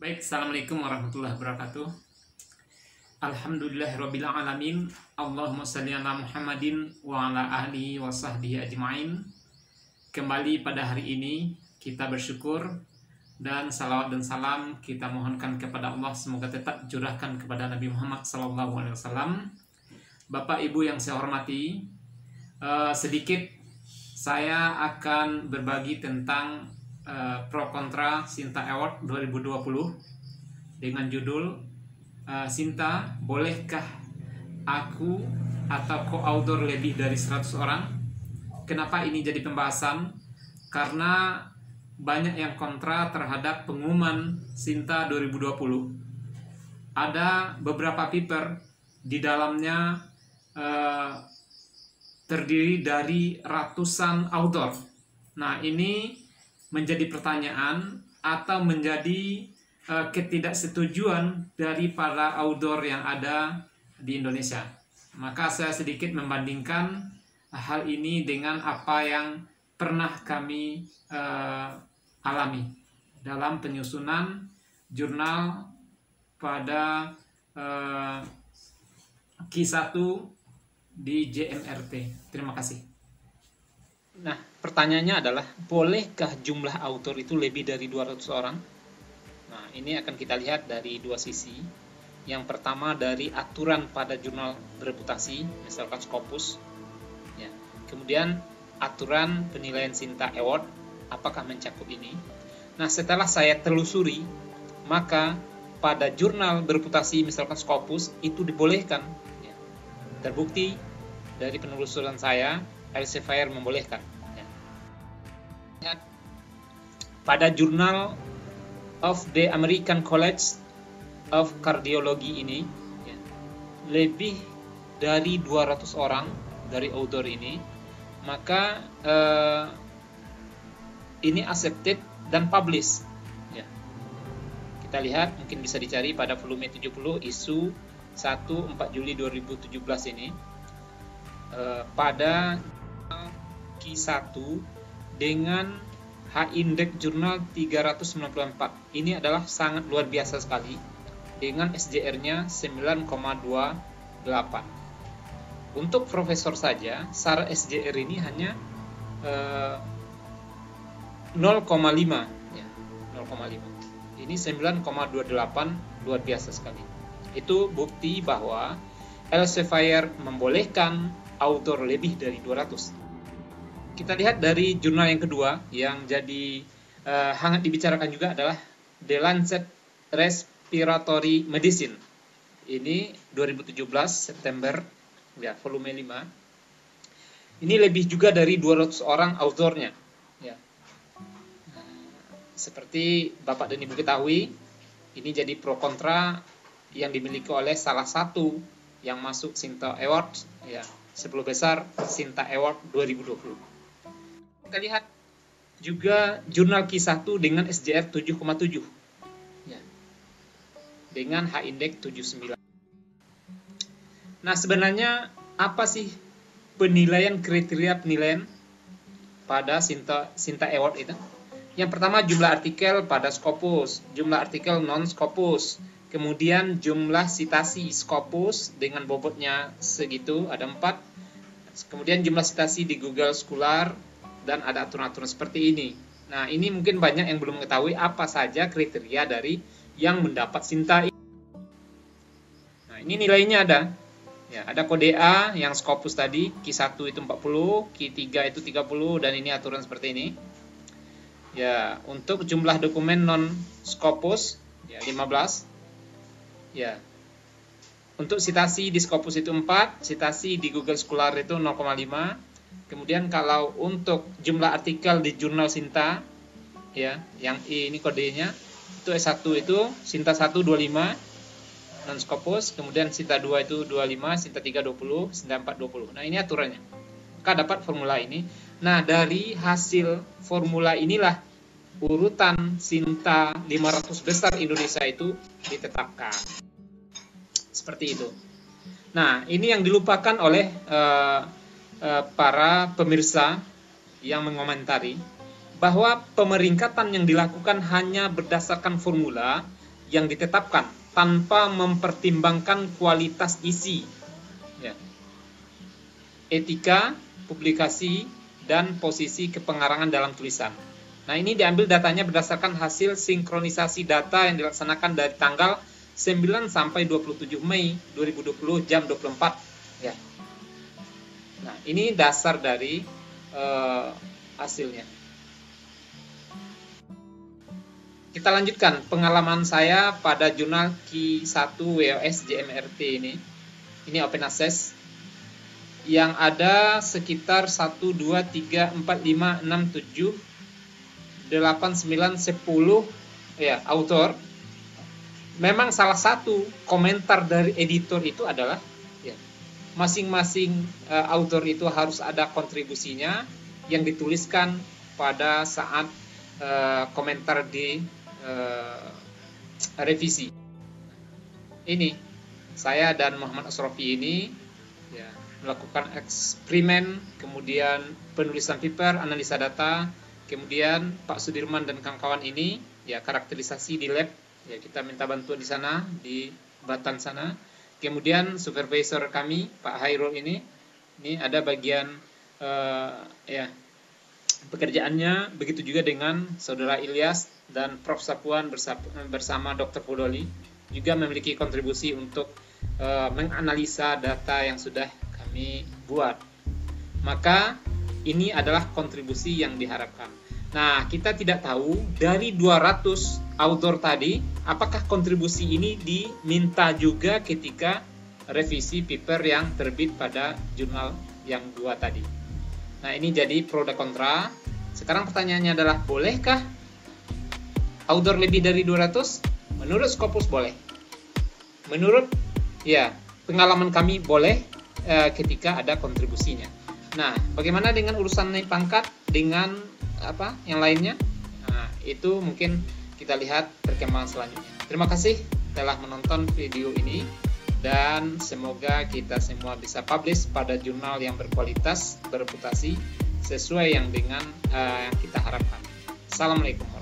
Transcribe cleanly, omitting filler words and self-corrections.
Baik, Assalamualaikum warahmatullahi wabarakatuh. Alhamdulillahirabbil alamin. Allahumma shalli ala Muhammadin wa ala ahlihi wa sahbihi ajmain. Kembali pada hari ini kita bersyukur dan salawat dan salam kita mohonkan kepada Allah, semoga tetap curahkan kepada Nabi Muhammad SAW. Bapak Ibu yang saya hormati, sedikit saya akan berbagi tentang pro kontra Sinta Award 2020 dengan judul Sinta, bolehkah aku atau co-author lebih dari 100 orang? Kenapa ini jadi pembahasan? Karena banyak yang kontra terhadap pengumuman Sinta 2020. Ada beberapa paper di dalamnya terdiri dari ratusan author. Nah, ini menjadi pertanyaan atau menjadi ketidaksetujuan dari para author yang ada di Indonesia. Maka saya sedikit membandingkan hal ini dengan apa yang pernah kami alami dalam penyusunan jurnal pada Q1 di JMRT. Terima kasih. Nah, pertanyaannya adalah, bolehkah jumlah autor itu lebih dari 200 orang? Nah, ini akan kita lihat dari dua sisi. Yang pertama dari aturan pada jurnal bereputasi, misalkan Scopus. Ya. Kemudian aturan penilaian Sinta Award, apakah mencakup ini? Nah, setelah saya telusuri, maka pada jurnal bereputasi, misalkan Scopus, itu dibolehkan. Ya. Terbukti dari penelusuran saya, Elsevier membolehkan. Ya. Pada Journal of the American College of Cardiology ini, ya, lebih dari 200 orang dari author ini, maka ini accepted dan published. Ya. Kita lihat, mungkin bisa dicari pada volume 70 isu 1 4 Juli 2017 ini. Pada Q1 dengan H-Index Jurnal 394. Ini adalah sangat luar biasa sekali dengan SJR-nya 9,28. Untuk profesor saja, SAR SJR ini hanya 0,5 ya, 0,5. Ini 9,28, luar biasa sekali. Itu bukti bahwa Elsevier membolehkan author lebih dari 200. Kita lihat dari jurnal yang kedua yang jadi hangat dibicarakan juga adalah The Lancet Respiratory Medicine. Ini 2017 September, ya, volume 5. Ini lebih juga dari 200 orang autornya. Ya. Seperti Bapak dan Ibu ketahui, ini jadi pro kontra yang dimiliki oleh salah satu yang masuk Sinta Award, ya, 10 besar Sinta Award 2020. Kita lihat juga jurnal Q1 dengan SJR 7,7, ya, dengan H-Index 79. Nah, sebenarnya apa sih kriteria penilaian pada Sinta Award itu? Yang pertama, jumlah artikel pada Scopus, jumlah artikel non-Scopus, kemudian jumlah citasi Scopus dengan bobotnya segitu, ada 4. Kemudian jumlah citasi di Google Scholar, dan ada aturan-aturan seperti ini. Nah, ini mungkin banyak yang belum mengetahui apa saja kriteria dari yang mendapat Sinta ini. Nah, ini nilainya ada. Ya, ada kode A yang Scopus tadi, Q1 itu 40, Q3 itu 30, dan ini aturan seperti ini. Ya, untuk jumlah dokumen non-Scopus, ya, 15. Ya. Untuk citasi di Scopus itu 4, citasi di Google Scholar itu 0,5. Kemudian kalau untuk jumlah artikel di jurnal Sinta, ya, yang ini kodenya, itu S1 itu Sinta 1 25 non Scopus, kemudian Sinta 2 itu 25, Sinta 3 20, Sinta 4 20. Nah, ini aturannya. Maka dapat formula ini. Nah, dari hasil formula inilah urutan Sinta 500 besar Indonesia itu ditetapkan. Seperti itu. Nah, ini yang dilupakan oleh para pemirsa yang mengomentari bahwa pemeringkatan yang dilakukan hanya berdasarkan formula yang ditetapkan tanpa mempertimbangkan kualitas isi, ya. Etika, publikasi, dan posisi kepengarangan dalam tulisan. Nah, ini diambil datanya berdasarkan hasil sinkronisasi data yang dilaksanakan dari tanggal 9 sampai 27 Mei 2020 jam 24, ya. Nah, ini dasar dari hasilnya. Kita lanjutkan pengalaman saya pada jurnal Q1 WOS JMRT ini. Ini open access yang ada sekitar 1, 2, 3, 4, 5, 6, 7, 8, 9, 10 ya, autor. Memang salah satu komentar dari editor itu adalah ya, masing-masing autor itu harus ada kontribusinya yang dituliskan pada saat komentar di revisi. Ini saya dan Muhammad Asrofi ini ya, melakukan eksperimen, kemudian penulisan paper, analisa data, kemudian Pak Sudirman dan kawan-kawan ini ya karakterisasi di lab, ya kita minta bantuan di sana di Batan sana. Kemudian supervisor kami Pak Hairul ini ada bagian ya pekerjaannya, begitu juga dengan Saudara Ilyas dan Prof. Sapuan bersama Dr. Fudoli juga memiliki kontribusi untuk menganalisa data yang sudah kami buat. Maka ini adalah kontribusi yang diharapkan. Nah, kita tidak tahu dari 200 author tadi, apakah kontribusi ini diminta juga ketika revisi paper yang terbit pada jurnal yang 2 tadi. Nah, ini jadi pro dan kontra. Sekarang pertanyaannya adalah, bolehkah author lebih dari 200? Menurut Scopus boleh. Menurut ya pengalaman kami boleh ketika ada kontribusinya. Nah, bagaimana dengan urusan naik pangkat dengan apa yang lainnya? Nah, itu mungkin kita lihat perkembangan selanjutnya. Terima kasih telah menonton video ini dan semoga kita semua bisa publish pada jurnal yang berkualitas, bereputasi sesuai yang dengan yang kita harapkan. Assalamualaikum.